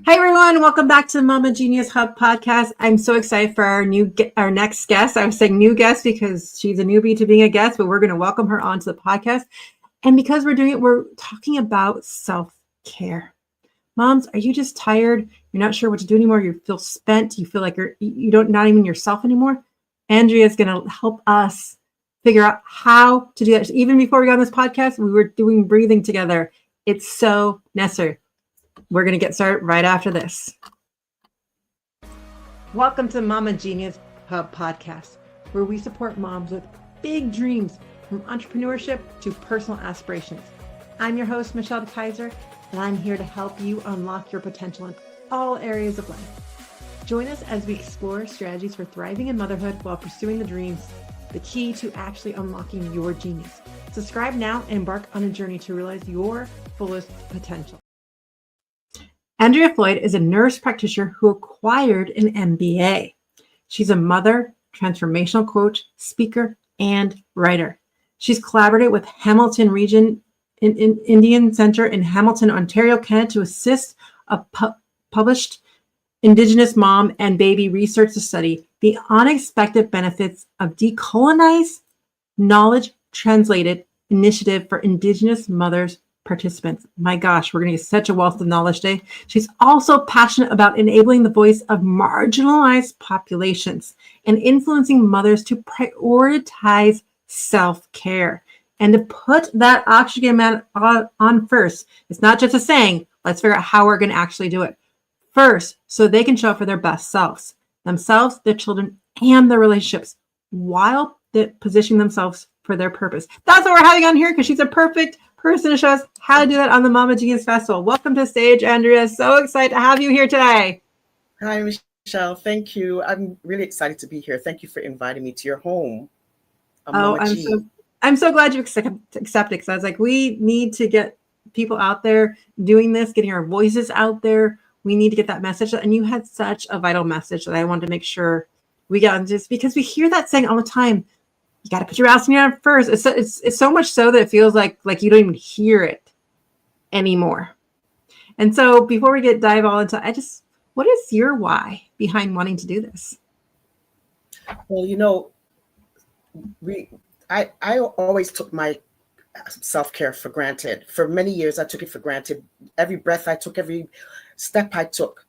Hi everyone, welcome back to the Mama Genius Hub podcast. I'm so excited for our next guest. I was saying new guest because she's a newbie to being a guest, but we're going to welcome her onto the podcast. And because we're doing it, we're talking about self-care. Moms, are you just tired? You're not sure what to do anymore. You feel spent. You feel like you don't not even yourself anymore. Andrea is going to help us figure out how to do that. Even before we got on this podcast, we were doing breathing together. It's so necessary. We're going to get started right after this. Welcome to Mama Genius Hub podcast, where we support moms with big dreams from entrepreneurship to personal aspirations. I'm your host, Michelle Kaiser, and I'm here to help you unlock your potential in all areas of life. Join us as we explore strategies for thriving in motherhood while pursuing the dreams, the key to actually unlocking your genius. Subscribe now and embark on a journey to realize your fullest potential. Andrea Floyd is a nurse practitioner who acquired an MBA. She's a mother, transformational coach, speaker, and writer. She's collaborated with Hamilton Region Indian Center in Hamilton, Ontario, Canada to assist a published Indigenous mom and baby research to study the unexpected benefits of decolonized knowledge translated initiative for Indigenous mothers participants. My gosh, we're going to get such a wealth of knowledge today. She's also passionate about enabling the voice of marginalized populations and influencing mothers to prioritize self-care and to put that oxygen man on first. It's not just a saying. Let's figure out how we're going to actually do it first so they can show up for their best selves, themselves, their children, and their relationships while positioning themselves for their purpose. That's what we're having on here because she's a perfect person to show us how to do that on the Mama Genius Festival. Welcome to the stage, Andrea. So excited to have you here today. Hi, Michelle. Thank you. I'm really excited to be here. Thank you for inviting me to your home. I'm so glad you accepted because I was like, we need to get people out there doing this, getting our voices out there. We need to get that message. And you had such a vital message that I wanted to make sure we got into this because we hear that saying all the time. You got to put your ass in your arm first. It's so much so that it feels like you don't even hear it anymore. And so before we dive all into, what is your why behind wanting to do this? Well, I always took my self-care for granted. For many years, I took it for granted. Every breath I took, every step I took,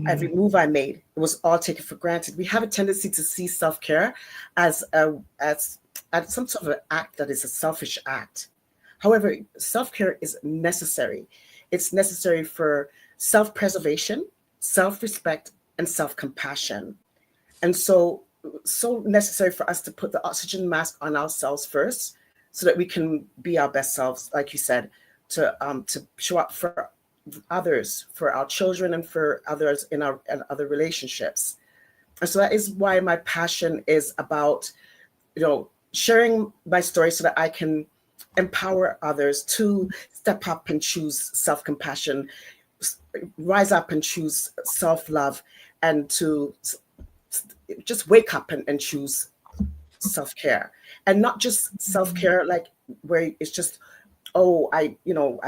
every move I made, it was all taken for granted. We have a tendency to see self-care as some sort of an act that is a selfish act. However, self-care is necessary. It's necessary for self-preservation, self-respect, and self-compassion. And so necessary for us to put the oxygen mask on ourselves first so that we can be our best selves, like you said, to show up for others, for our children, and for others in other relationships. And so that is why my passion is about, sharing my story so that I can empower others to step up and choose self-compassion, rise up and choose self-love, and to just wake up and choose self-care. And not just self-care like where it's just, I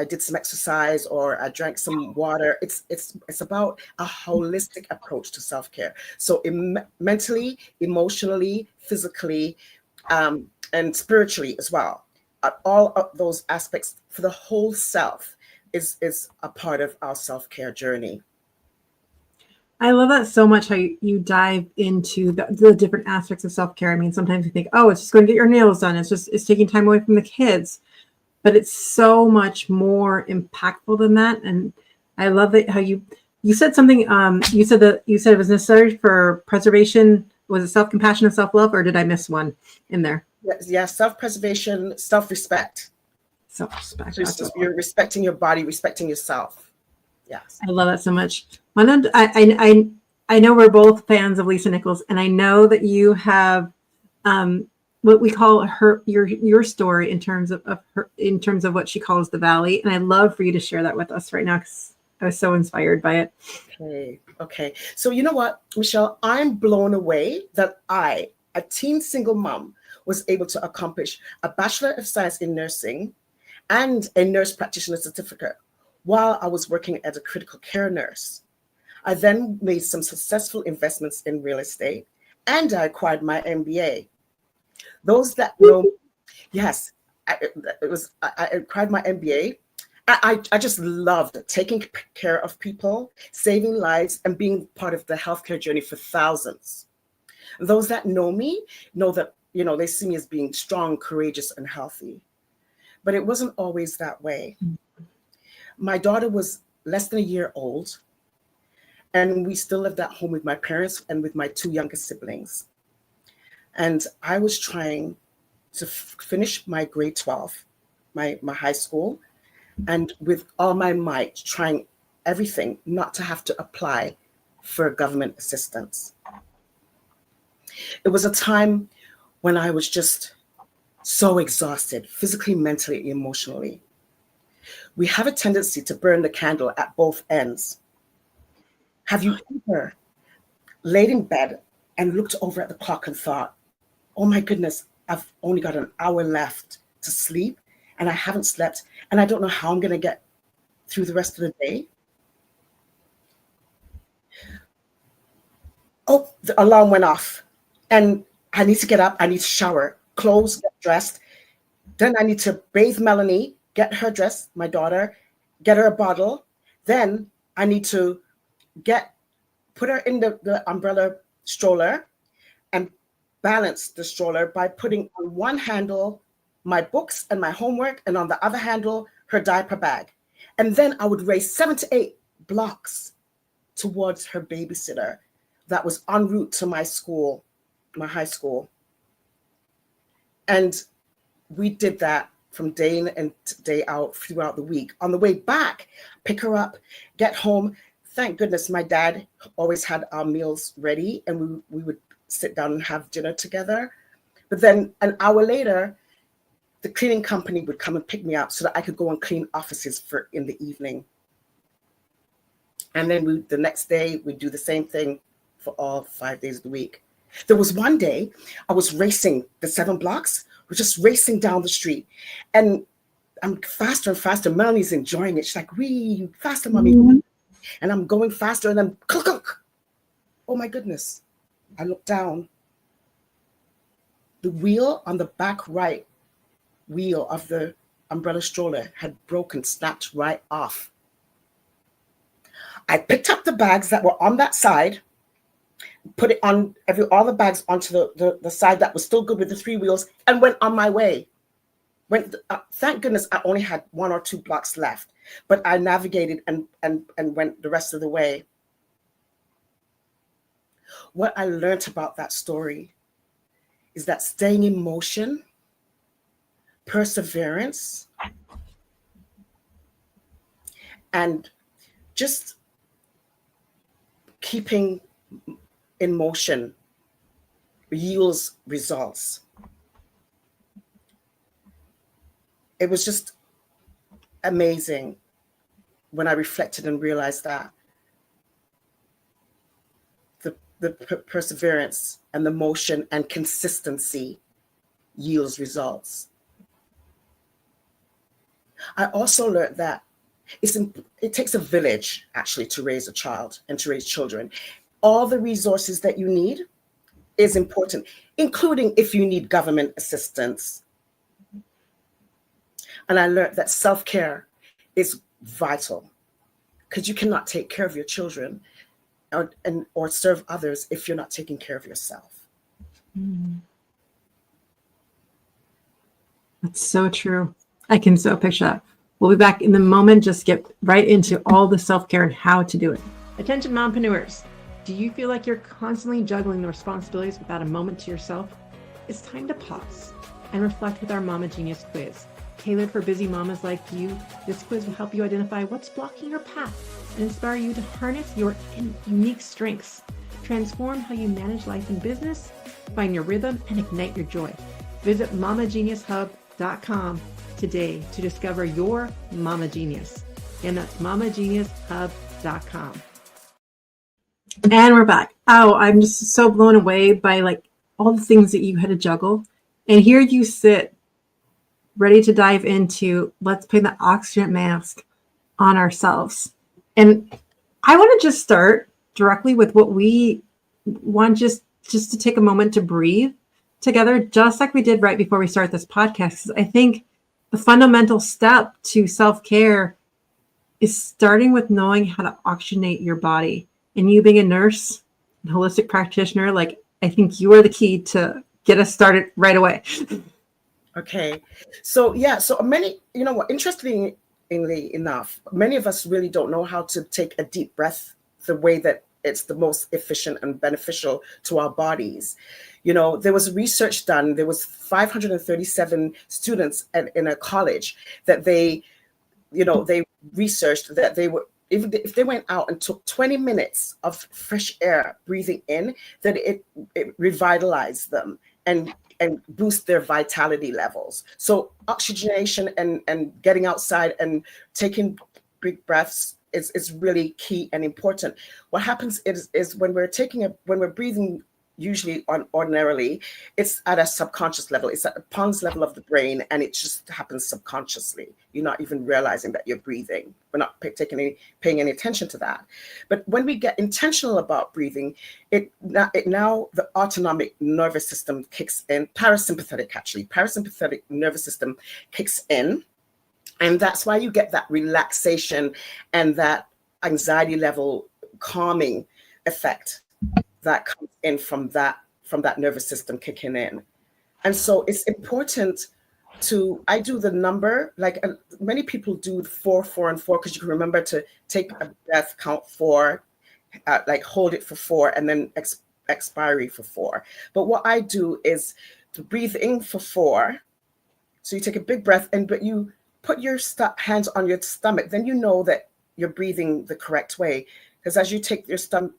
did some exercise or I drank some water. It's about a holistic approach to self-care. So mentally, emotionally, physically, and spiritually as well. All of those aspects for the whole self is a part of our self-care journey. I love that so much, how you dive into the different aspects of self-care. I mean, sometimes you think, it's just going to get your nails done. It's taking time away from the kids. But it's so much more impactful than that. And I love that how you said something, you said it was necessary for preservation. Was it self-compassion and self-love, or did I miss one in there? Yeah, self-preservation, self-respect. Self-respect. So you're respecting your body, respecting yourself. Yes. I love that so much. I know we're both fans of Lisa Nichols, and I know that you have what we call your story in terms of what she calls the valley. And I'd love for you to share that with us right now, because I was so inspired by it. Okay. So you know what, Michelle, I'm blown away that I, a teen single mom, was able to accomplish a Bachelor of Science in Nursing and a Nurse Practitioner certificate while I was working as a critical care nurse. I then made some successful investments in real estate, and I acquired my MBA. Those that know, yes, I acquired my MBA. I just loved taking care of people, saving lives, and being part of the healthcare journey for thousands. Those that know me know that, they see me as being strong, courageous, and healthy. But it wasn't always that way. My daughter was less than a year old, and we still lived at home with my parents and with my two younger siblings. And I was trying to finish my grade 12, my high school, and with all my might, trying everything not to have to apply for government assistance. It was a time when I was just so exhausted, physically, mentally, emotionally. We have a tendency to burn the candle at both ends. Have you ever laid in bed and looked over at the clock and thought, oh my goodness, I've only got an hour left to sleep and I haven't slept and I don't know how I'm going to get through the rest of the day? Oh, the alarm went off and I need to get up, I need to shower, clothes, get dressed. Then I need to bathe Melanie, get her dressed, my daughter, get her a bottle. Then I need to put her in the umbrella stroller and balance the stroller by putting on one handle my books and my homework and on the other handle her diaper bag. And then I would race 7 to 8 blocks towards her babysitter that was en route to my school, my high school. And we did that from day in and day out throughout the week. On the way back, pick her up, get home. Thank goodness my dad always had our meals ready and we would sit down and have dinner together. But then an hour later, the cleaning company would come and pick me up so that I could go and clean offices in the evening. And then the next day, we'd do the same thing for all 5 days of the week. There was one day I was racing the 7 blocks. We're just racing down the street. And I'm faster and faster. Melanie's enjoying it. She's like, wee, faster, mommy. Mm-hmm. And I'm going faster and then clunk, clunk. Oh my goodness. I looked down. The wheel on the back right wheel of the umbrella stroller had broken, snapped right off. I picked up the bags that were on that side, put it on all the bags onto the side that was still good with the 3 wheels, and went on my way. Thank goodness I only had 1 or 2 blocks left, but I navigated and went the rest of the way. What I learned about that story is that staying in motion, perseverance, and just keeping in motion yields results. It was just amazing when I reflected and realized that the perseverance and the motion and consistency yields results. I also learned that it takes a village actually to raise a child and to raise children. All the resources that you need is important, including if you need government assistance. And I learned that self-care is vital because you cannot take care of your children or serve others if you're not taking care of yourself. That's so true. I can so picture that. We'll be back in the moment. Just get right into all the self-care and how to do it. Attention mompreneurs. Do you feel like you're constantly juggling the responsibilities without a moment to yourself? It's time to pause and reflect with our Mama Genius quiz. Tailored for busy mamas like you, this quiz will help you identify what's blocking your path and inspire you to harness your unique strengths, transform how you manage life and business, find your rhythm, and ignite your joy. Visit mamageniushub.com today to discover your Mama Genius. And that's mamageniushub.com. And we're back. Oh, I'm just so blown away by all the things that you had to juggle. And here you sit ready to dive into, let's put the oxygen mask on ourselves. And I want to just start directly with what we want, just to take a moment to breathe together, just like we did right before we start this podcast. I think the fundamental step to self-care is starting with knowing how to oxygenate your body. And you being a nurse and holistic practitioner, like, I think you are the key to get us started right away. Okay. So yeah, so many, what, interestingly enough, many of us really don't know how to take a deep breath the way that it's the most efficient and beneficial to our bodies. There was research done. There was 537 students in a college that they researched that they were, if they went out and took 20 minutes of fresh air breathing in, that it revitalized them and boost their vitality levels. So oxygenation and getting outside and taking big breaths is really key and important. What happens is when we're breathing, usually ordinarily, it's at a subconscious level. It's at the pons level of the brain, and it just happens subconsciously. You're not even realizing that you're breathing. We're not paying any attention to that. But when we get intentional about breathing, now the autonomic nervous system kicks in. Parasympathetic nervous system kicks in, and that's why you get that relaxation and that anxiety level calming effect that comes in from that nervous system kicking in. And so it's important I do the number, like many people do 4, 4, and 4, because you can remember to take a breath, count 4, like hold it for 4, and then expiry for 4. But what I do is to breathe in for 4. So you take a big breath, but you put your hands on your stomach, then you know that you're breathing the correct way. Because as you take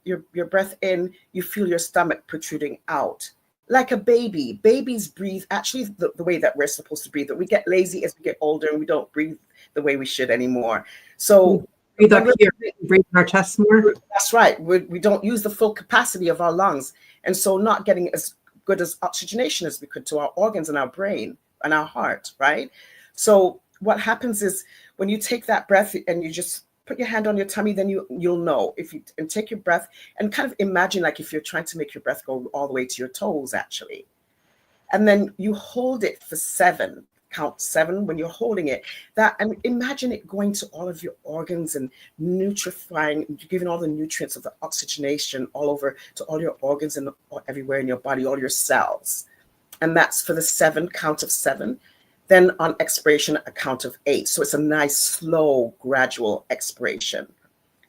your breath in, you feel your stomach protruding out. Like a baby. Babies breathe actually the way that we're supposed to breathe. But we get lazy as we get older, and we don't breathe the way we should anymore. So breathe up here, breathe in our chest more. That's right. We don't use the full capacity of our lungs. And so not getting as good as oxygenation as we could to our organs and our brain and our heart, right? So what happens is when you take that breath and you just put your hand on your tummy, then you'll know and take your breath and kind of imagine like if you're trying to make your breath go all the way to your toes, actually. And then you hold it for 7, count 7 when you're holding it, and imagine it going to all of your organs and nutrifying, giving all the nutrients of the oxygenation all over to all your organs and everywhere in your body, all your cells. And that's for the count of 7. Then on expiration, a count of 8. So it's a nice, slow, gradual expiration.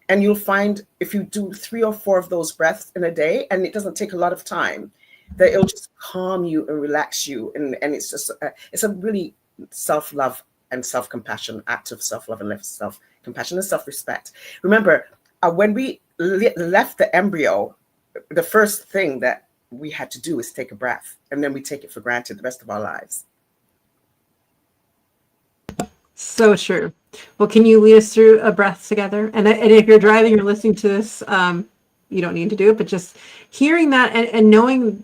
And you'll find if you do 3 or 4 of those breaths in a day, and it doesn't take a lot of time, that it'll just calm you and relax you. And it's just, it's a really self-love and self-compassion, act of self-love and self-compassion and self-respect. Remember, when we left the embryo, the first thing that we had to do is take a breath, and then we take it for granted the rest of our lives. So true. Well, can you lead us through a breath together? And if you're driving or listening to this, you don't need to do it, but just hearing that and knowing,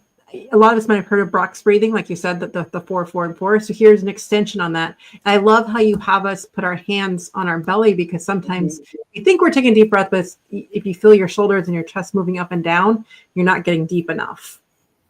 a lot of us might have heard of Brock's breathing, like you said, that the 4, 4, and 4. So here's an extension on that. And I love how you have us put our hands on our belly, because sometimes you think we're taking a deep breath, but if you feel your shoulders and your chest moving up and down, you're not getting deep enough.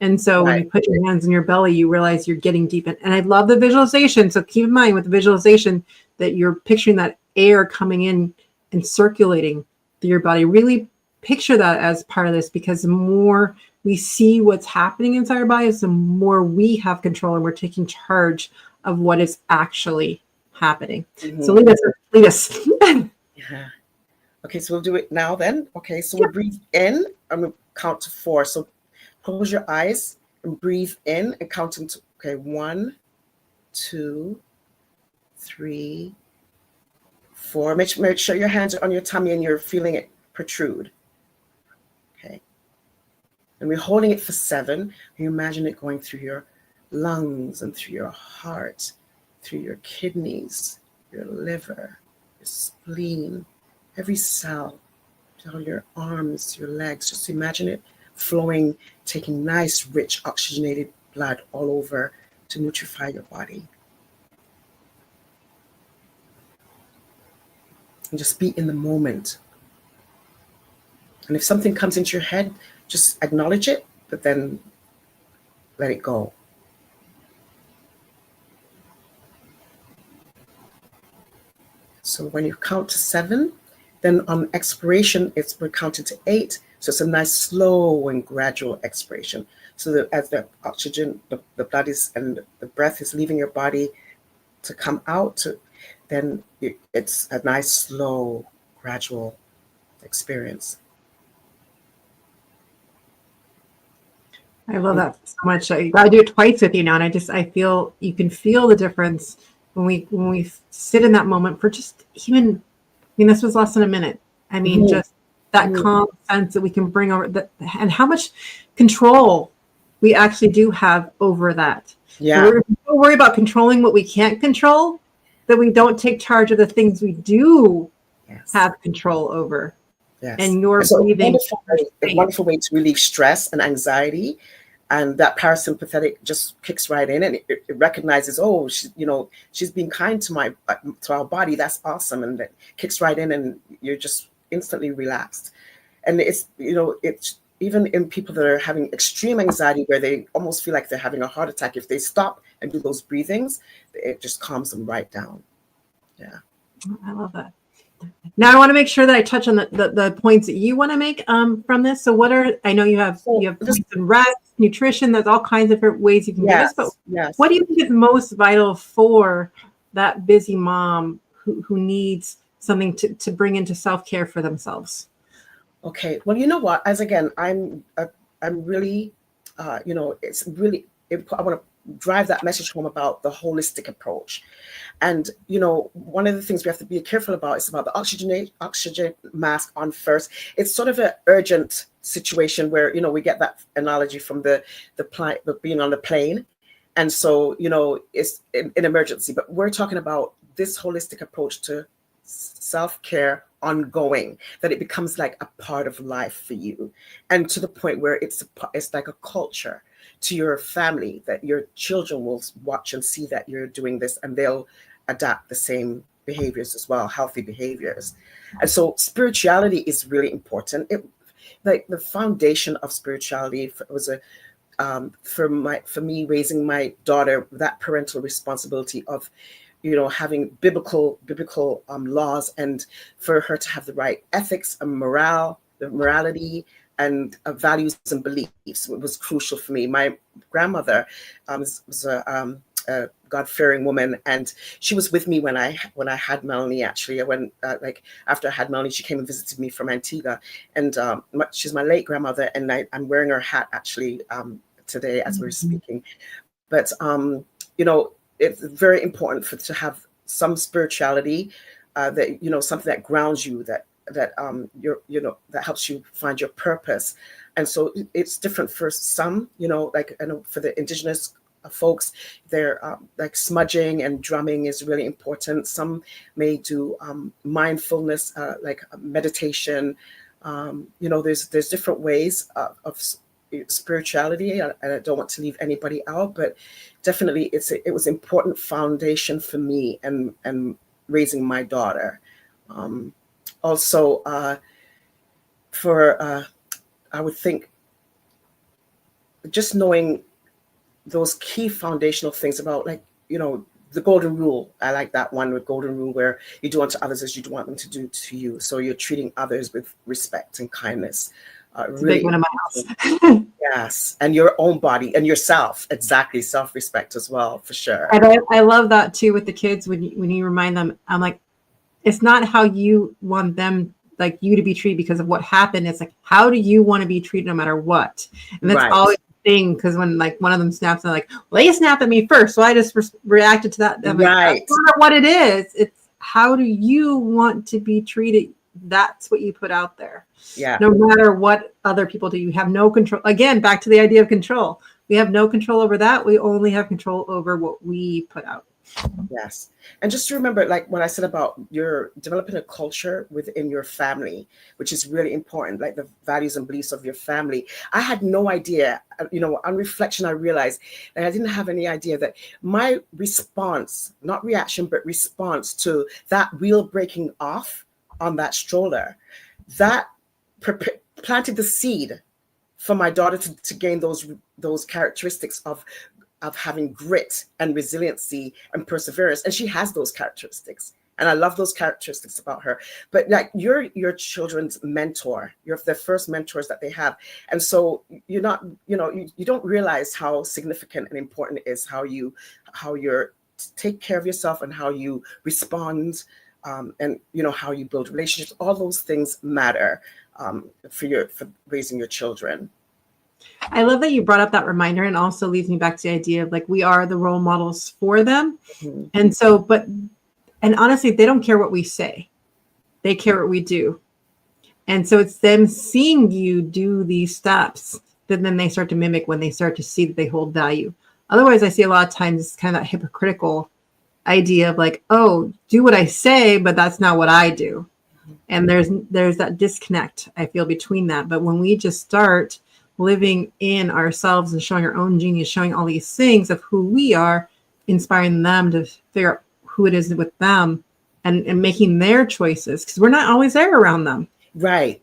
And so when you put your hands in your belly, you realize you're getting deep in. And I love the visualization. So keep in mind with the visualization that you're picturing that air coming in and circulating through your body. Really picture that as part of this, because the more we see what's happening inside our bodies, the more we have control and we're taking charge of what is actually happening. So lead us. Yeah. Okay, so we'll do it now then. Okay, so we'll breathe in and we'll count to 4. So close your eyes and breathe in and count into, 1, 2, 3, 4. Make sure your hands are on your tummy and you're feeling it protrude. Okay. And we're holding it for 7. You imagine it going through your lungs and through your heart, through your kidneys, your liver, your spleen, every cell, down your arms, your legs. Just imagine it flowing, taking nice, rich, oxygenated blood all over to nutrify your body. And just be in the moment. And if something comes into your head, just acknowledge it, but then let it go. So when you count to 7, then on expiration, we're counting to 8. So it's a nice slow and gradual expiration. So that as the oxygen, the blood is, and the breath is leaving your body to come out, then it's a nice slow, gradual experience. I love that so much. I do it twice with you now, and I feel you can feel the difference when we sit in that moment for just even. I mean, this was less than a minute. I mean, just that calm sense that we can bring over that, and how much control we actually do have over that. Yeah. We're so worried about controlling what we can't control that we don't take charge of the things we do have control over. Yes. And your breathing. A wonderful way to relieve stress and anxiety. And that parasympathetic just kicks right in, and it recognizes, oh, she's being kind to our body. That's awesome. And it kicks right in, and you're just instantly relaxed. And it's even in people that are having extreme anxiety where they almost feel like they're having a heart attack, if they stop and do those breathings, it just calms them right down. Yeah. I love that. Now I want to make sure that I touch on the points that you want to make from this. So I know you have points on rest, nutrition, there's all kinds of different ways you can get us, but what do you think is most vital for that busy mom who needs something to bring into self-care for themselves? Okay, well, you know what? I'm really, it's really important. I want to drive that message home about the holistic approach. And, one of the things we have to be careful about is about the oxygen mask on first. It's sort of an urgent situation where, we get that analogy from the being on the plane. And so, it's an emergency, but we're talking about this holistic approach to self-care ongoing, that it becomes like a part of life for you, and to the point where it's like a culture to your family, that your children will watch and see that you're doing this, and they'll adapt the same behaviors as well, healthy behaviors. And so spirituality is really important. Like the foundation of spirituality was for me raising my daughter, that parental responsibility of having biblical laws, and for her to have the right ethics and morality and values and beliefs. It was crucial for me. My grandmother was a God-fearing woman, and she was with me when I had Melanie. Actually, after I had Melanie, she came and visited me from Antigua, and she's my late grandmother, and I'm wearing her hat actually today as we're speaking. But it's very important to have some spirituality, that something that grounds you, that that helps you find your purpose. And so it's different for some, like I know for the indigenous folks, they're like smudging and drumming is really important. Some may do mindfulness, like meditation. There's different ways of spirituality, and I don't want to leave anybody out, but definitely it was important foundation for me and raising my daughter. Also, I would think just knowing those key foundational things about, like, the golden rule. I like that one, with golden rule, where you do unto others as you want them to do to you. So you're treating others with respect and kindness. It's really a big one in my house. Yes, and your own body and yourself. Exactly, self-respect as well, for sure. And I love that too with the kids, when you remind them. I'm like, it's not how you want them, like, you to be treated because of what happened. It's like, how do you want to be treated no matter what? And that's always the thing, because when like one of them snaps, they're like, well, they snapped at me first, so I just reacted to that. I'm like, that's not what it is. It's how do you want to be treated? That's what you put out there. Yeah. No matter what other people do, you have no control. Again, back to the idea of control. We have no control over that. We only have control over what we put out. Yes. And just to remember, like what I said about you're developing a culture within your family, which is really important, like the values and beliefs of your family. I had no idea, on reflection, I realized that I didn't have any idea that my response, not reaction, but response to that wheel breaking off on that stroller, that planted the seed for my daughter to gain those characteristics of having grit and resiliency and perseverance. And she has those characteristics. And I love those characteristics about her. But like, you're your children's mentor. You're the first mentors that they have. And so you're not, you don't realize how significant and important it is how you're take care of yourself and how you respond, and how you build relationships. All those things matter for raising your children. I love that you brought up that reminder, and also leads me back to the idea of like, we are the role models for them. Mm-hmm. And so, and honestly, they don't care what we say. They care what we do. And so it's them seeing you do these steps that then they start to mimic when they start to see that they hold value. Otherwise, I see a lot of times it's kind of that hypocritical idea of like, oh, do what I say, but that's not what I do. And there's that disconnect, I feel, between that. But when we just start living in ourselves and showing our own genius, showing all these things of who we are, inspiring them to figure out who it is with them, and making their choices, because we're not always there around them. Right.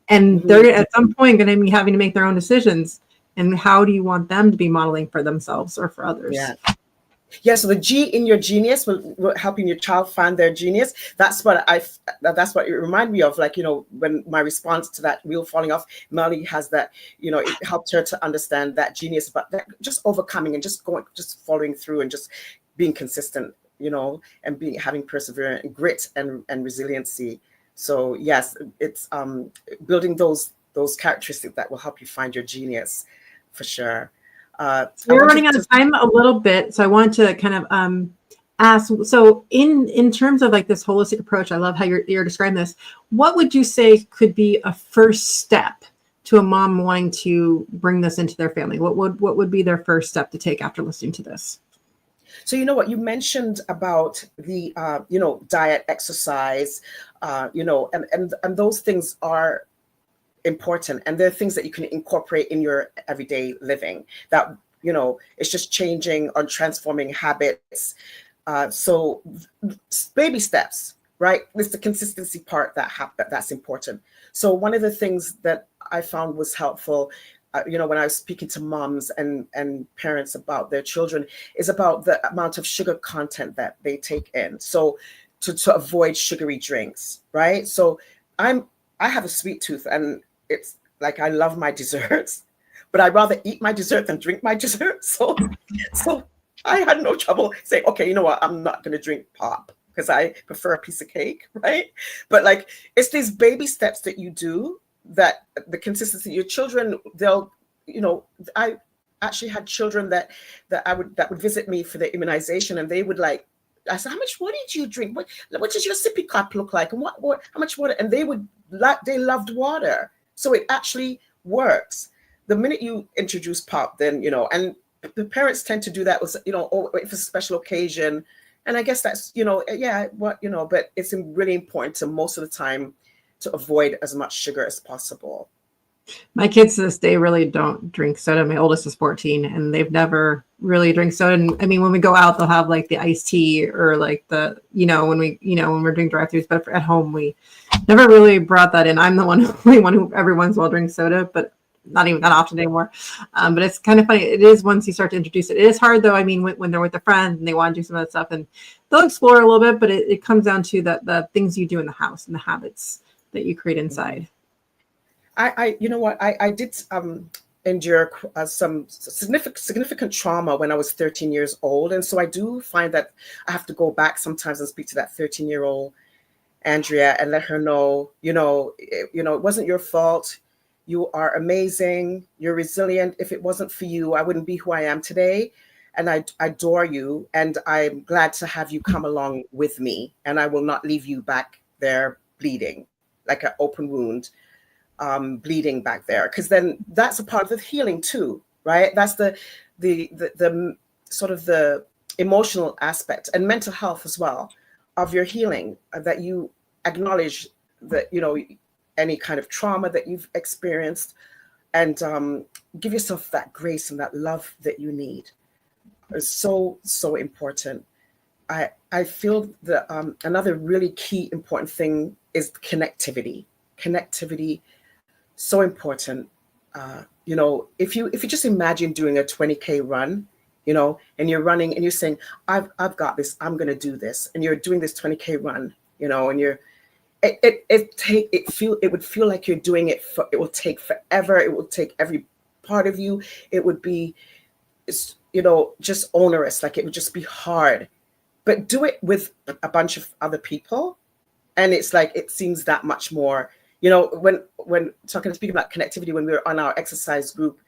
And mm-hmm. They're at some point going to be having to make their own decisions. And how do you want them to be modeling for themselves or for others? Yeah. So the G in your genius will helping your child find their genius. That's what it reminded me of. Like, when my response to that wheel falling off, Melly has that, it helped her to understand that genius, but that just overcoming and just following through and just being consistent, and having perseverance and grit and resiliency. So yes, it's building those characteristics that will help you find your genius for sure. We're running out of time a little bit, so I wanted to kind of ask. So, in terms of like this holistic approach, I love how you're describing this. What would you say could be a first step to a mom wanting to bring this into their family? What would be their first step to take after listening to this? So what you mentioned about the diet, exercise, and those things are important, and they're things that you can incorporate in your everyday living, that it's just changing or transforming habits. So baby steps, right? It's the consistency part that's important. So one of the things that I found was helpful, when I was speaking to moms and parents about their children, is about the amount of sugar content that they take in. So to avoid sugary drinks, right? So I have a sweet tooth, and it's like, I love my desserts, but I'd rather eat my dessert than drink my dessert. So I had no trouble saying, okay, you know what? I'm not going to drink pop because I prefer a piece of cake, right? But like, it's these baby steps that you do, that the consistency, your children, I actually had children that would visit me for their immunization, and they would like, I said, how much water did you drink? What does your sippy cup look like? And how much water? And they loved water. So it actually works. The minute you introduce pop, then, and the parents tend to do that with, if it's a special occasion. And I guess that's, but it's really important to most of the time to avoid as much sugar as possible. My kids to this day really don't drink soda. My oldest is 14, and they've never really drank soda. And I mean, when we go out, they'll have like the iced tea or like when we're doing drive-thrus, but at home, we never really brought that in. I'm the only one who every once in a while drinks soda, but not even that often anymore. But it's kind of funny. It is once you start to introduce it. It is hard though. I mean, when they're with their friends and they want to do some of that stuff, and they'll explore a little bit, but it comes down to the things you do in the house and the habits that you create inside. I did endure some significant trauma when I was 13 years old. And so I do find that I have to go back sometimes and speak to that 13-year-old Andrea and let her know, it wasn't your fault. You are amazing. You're resilient. If it wasn't for you, I wouldn't be who I am today. And I adore you. And I'm glad to have you come along with me. And I will not leave you back there bleeding like an open wound. Bleeding back there, because then that's a part of the healing too, right? That's the sort of the emotional aspect and mental health as well of your healing, that you acknowledge that any kind of trauma that you've experienced, and give yourself that grace and that love that you need. Is so important. I feel that another really key important thing is connectivity. so important. If you just imagine doing a 20K run, and you're running and you're saying, I've got this, I'm going to do this. And you're doing this 20K run, and it would feel like you're doing it it will take forever. It will take every part of you. It would be, just onerous. Like it would just be hard, but do it with a bunch of other people. And it's like, it seems that much more, when speaking about connectivity, when we're on our exercise group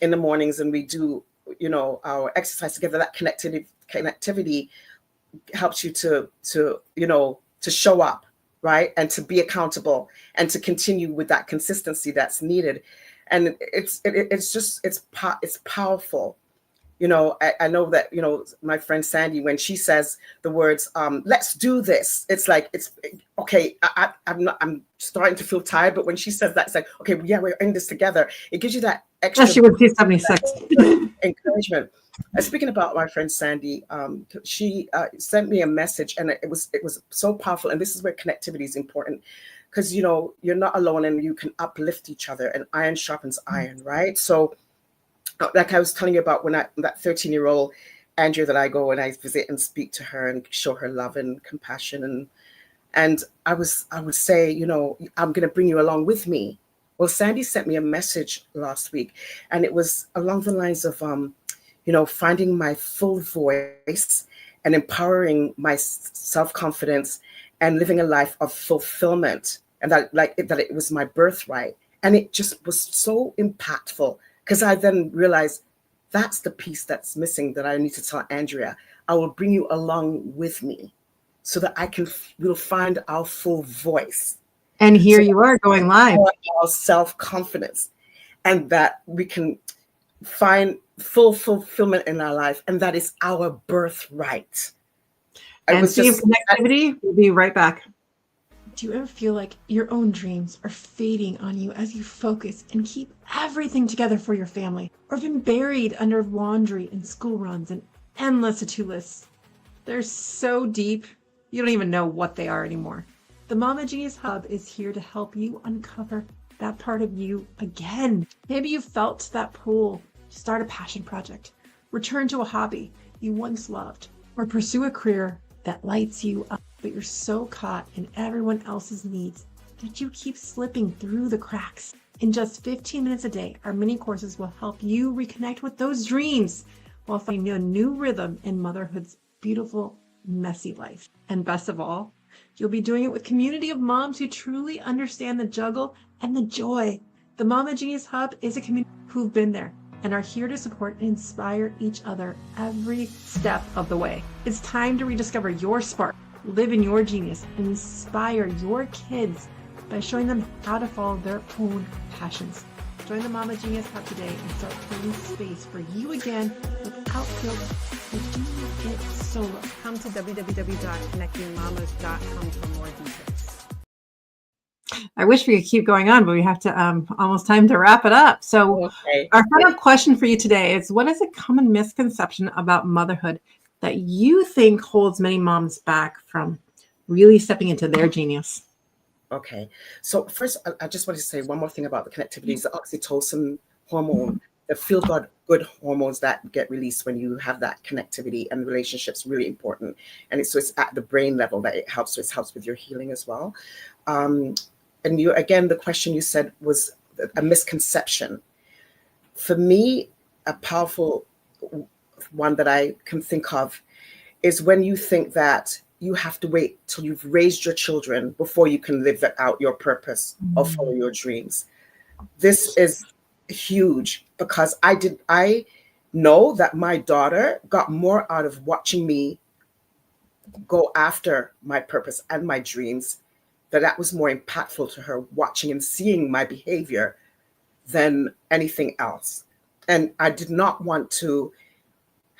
in the mornings and we do, our exercise together, that connectivity helps you to show up, right? And to be accountable and to continue with that consistency that's needed. And it's powerful. I know that, my friend Sandy, when she says the words, let's do this, it's like, it's okay. I'm starting to feel tired, but when she says that, it's like, okay, yeah, we're in this together. It gives you that extra. She would see 76 encouragement. Speaking about my friend Sandy, she sent me a message, and it was so powerful. And this is where connectivity is important, because you're not alone, and you can uplift each other, and iron sharpens iron, right? So, like I was telling you about when that 13-year-old Andrea that I go and I visit and speak to her and show her love and compassion, and I would say, I'm going to bring you along with me. Well, Sandy sent me a message last week, and it was along the lines of, finding my full voice and empowering my self-confidence and living a life of fulfillment, and that it was my birthright. And it just was so impactful, because I then realized that's the piece that's missing that I need to tell Andrea. I will bring you along with me so that we'll find our full voice. And here you are going live. Our self-confidence, and that we can find full fulfillment in our life. And that is our birthright. And Steve, connectivity, we'll be right back. Do you ever feel like your own dreams are fading on you as you focus and keep everything together for your family, or been buried under laundry and school runs and endless to-do lists? They're so deep, you don't even know what they are anymore. The Mama Genius Hub is here to help you uncover that part of you again. Maybe you felt that pull to start a passion project, return to a hobby you once loved, or pursue a career that lights you up, but you're so caught in everyone else's needs that you keep slipping through the cracks. In just 15 minutes a day, our mini courses will help you reconnect with those dreams while finding a new rhythm in motherhood's beautiful, messy life. And best of all, you'll be doing it with a community of moms who truly understand the juggle and the joy. The Mama Genius Hub is a community who've been there and are here to support and inspire each other every step of the way. It's time to rediscover your spark, live in your genius, and inspire your kids by showing them how to follow their own passions. Join the Mama Genius Hub today and start creating space for you again without guilt for doing it solo. Come to www.connectingmamas.com for more details. I wish we could keep going on, but we have to almost time to wrap it up. So Our final question for you today is, what is a common misconception about motherhood that you think holds many moms back from really stepping into their genius? Okay. So first, I just want to say one more thing about the connectivity. Is the oxytocin hormone, the feel-good hormones that get released when you have that connectivity, and relationships really important. And it's at the brain level that it helps. So it helps with your healing as well. And the question you said was a misconception. For me, a powerful one that I can think of is when you think that you have to wait till you've raised your children before you can live out your purpose or follow your dreams. This is huge, because I know that my daughter got more out of watching me go after my purpose and my dreams, that was more impactful to her, watching and seeing my behavior, than anything else. And I did not want to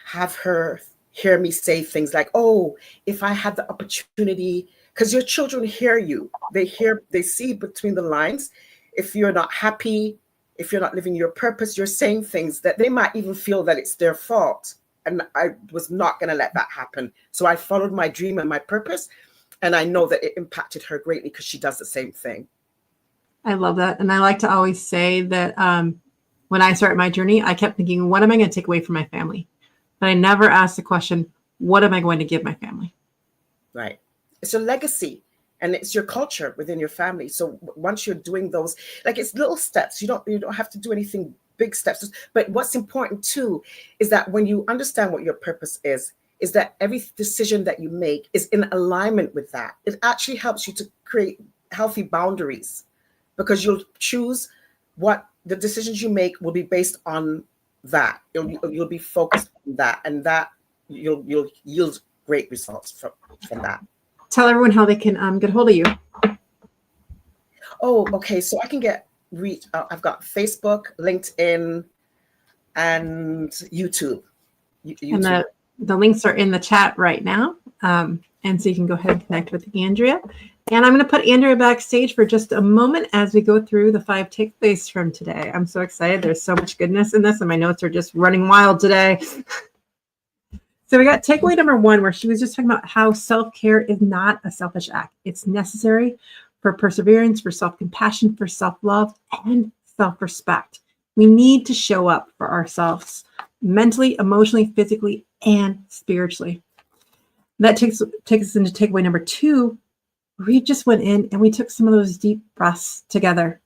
have her hear me say things like, oh, if I had the opportunity, because your children hear you. They see between the lines. If you're not happy, if you're not living your purpose, you're saying things that they might even feel that it's their fault. And I was not going to let that happen. So I followed my dream and my purpose. And I know that it impacted her greatly, because she does the same thing. I love that. And I like to always say that when I started my journey, I kept thinking, what am I going to take away from my family? But I never asked the question, what am I going to give my family? Right. It's your legacy and it's your culture within your family. So once you're doing those, like it's little steps, you don't have to do anything big steps. But what's important too is that when you understand what your purpose is that every decision that you make is in alignment with that. It actually helps you to create healthy boundaries because you'll choose what the decisions you make will be based on that. You'll be focused on that, and that you'll yield great results from that. Tell everyone how they can get a hold of you. Oh, okay. So I can get reach. I've got Facebook, LinkedIn, and YouTube. And the links are in the chat right now. And so you can go ahead and connect with Andrea. And I'm going to put Andrea backstage for just a moment as we go through the 5 takeaways from today. I'm so excited. There's so much goodness in this, and my notes are just running wild today. So we got takeaway number 1, where she was just talking about how self-care is not a selfish act. It's necessary for perseverance, for self-compassion, for self-love, and self-respect. We need to show up for ourselves mentally, emotionally, physically, and spiritually. That takes us into takeaway number 2. We just went in and we took some of those deep breaths together,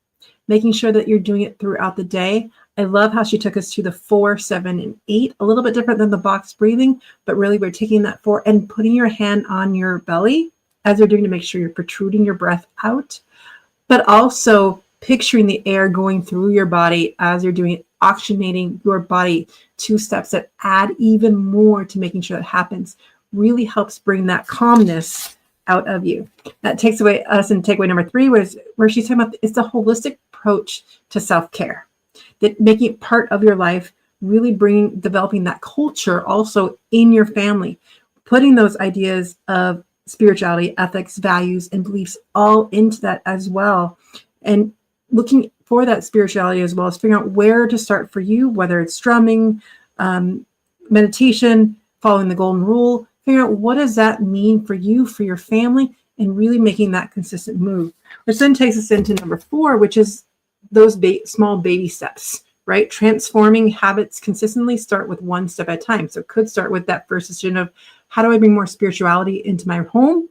making sure that you're doing it throughout the day. I love how she took us to the 4, 7, and 8, a little bit different than the box breathing, but really we're taking that 4 and putting your hand on your belly as you're doing to make sure you're protruding your breath out, but also picturing the air going through your body as you're doing it, oxygenating your body. 2 steps that add even more to making sure that happens. Really helps bring that calmness out of you. That takes away us in takeaway number 3, where she's talking about it's a holistic approach to self-care, that making it part of your life, really developing that culture also in your family, putting those ideas of spirituality, ethics, values, and beliefs all into that as well. And looking for that spirituality as well as figuring out where to start for you, whether it's drumming, meditation, following the golden rule, figuring out what does that mean for you, for your family, and really making that consistent move. Which then takes us into number 4, which is those small baby steps, right? Transforming habits consistently start with 1 step at a time. So it could start with that first decision of how do I bring more spirituality into my home,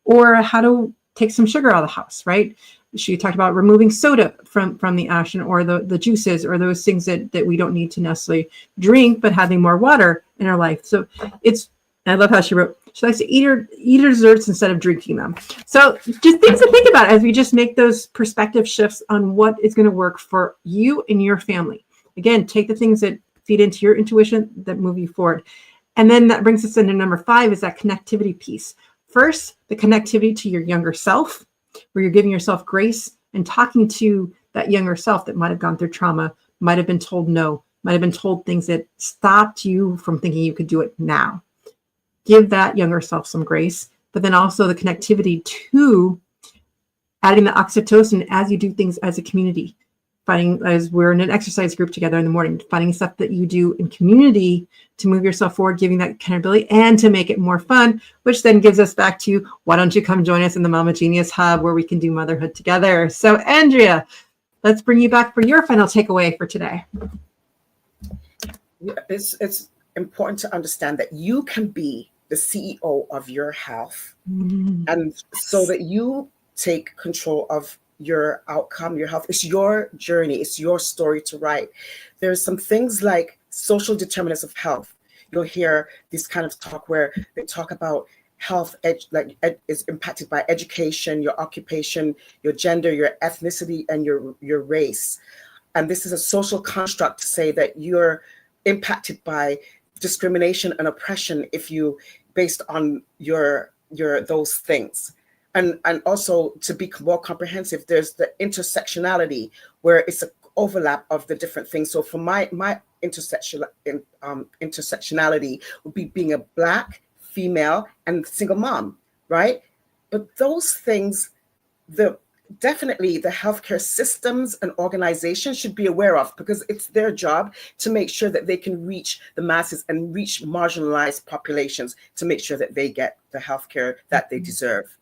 or how to take some sugar out of the house, right? She talked about removing soda from the ocean, or the juices, or those things that we don't need to necessarily drink, but having more water in our life. So I love how she wrote, she likes to eat her desserts instead of drinking them. So just things to think about as we just make those perspective shifts on what is going to work for you and your family. Again, take the things that feed into your intuition that move you forward. And then that brings us into number 5 is that connectivity piece. First, the connectivity to your younger self, where you're giving yourself grace and talking to that younger self that might have gone through trauma, might have been told no, might have been told things that stopped you from thinking you could do it now. Give that younger self some grace, but then also the connectivity to adding the oxytocin as you do things as a community. Finding, as we're in an exercise group together in the morning, finding stuff that you do in community to move yourself forward, giving that accountability and to make it more fun, which then gives us back to, why don't you come join us in the Mama Genius Hub where we can do motherhood together. So Andrea, let's bring you back for your final takeaway for today. It's important to understand that you can be the CEO of your health, and so that you take control of your outcome, your health. It's your journey. It's your story to write. There's some things like social determinants of health. You'll hear this kind of talk where they talk about health is impacted by education, your occupation, your gender, your ethnicity, and your race. And this is a social construct to say that you're impacted by discrimination and oppression if you based on your those things. And also, to be more comprehensive, there's the intersectionality, where it's an overlap of the different things. So for my intersectionality would be being a Black female and single mom, right? But those things, definitely the healthcare systems and organizations should be aware of, because it's their job to make sure that they can reach the masses and reach marginalized populations to make sure that they get the healthcare that they deserve.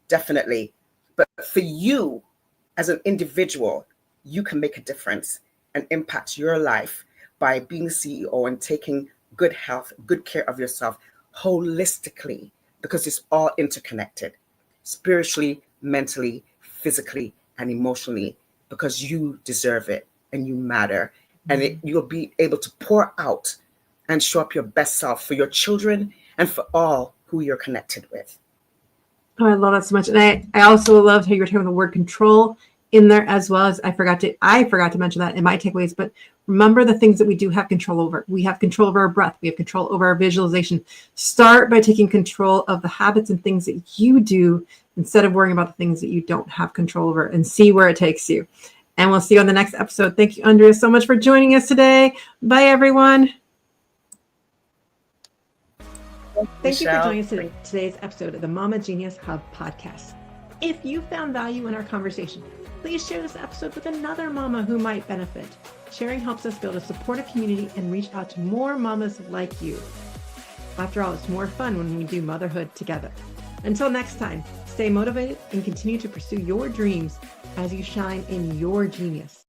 Definitely. But for you, as an individual, you can make a difference and impact your life by being CEO and taking good health, good care of yourself holistically, because it's all interconnected, spiritually, mentally, physically, and emotionally, because you deserve it and you matter. And you'll be able to pour out and show up your best self for your children and for all who you're connected with. Oh, I love that so much. And I also loved how you were talking about the word control in there, as well as I forgot to mention that in my takeaways, but remember the things that we do have control over. We have control over our breath. We have control over our visualization. Start by taking control of the habits and things that you do instead of worrying about the things that you don't have control over, and see where it takes you. And we'll see you on the next episode. Thank you, Andrea, so much for joining us today. Bye, everyone. Thank you for joining us in today's episode of the Mama Genius Hub podcast. If you found value in our conversation, please share this episode with another mama who might benefit. Sharing helps us build a supportive community and reach out to more mamas like you. After all, it's more fun when we do motherhood together. Until next time, stay motivated and continue to pursue your dreams as you shine in your genius.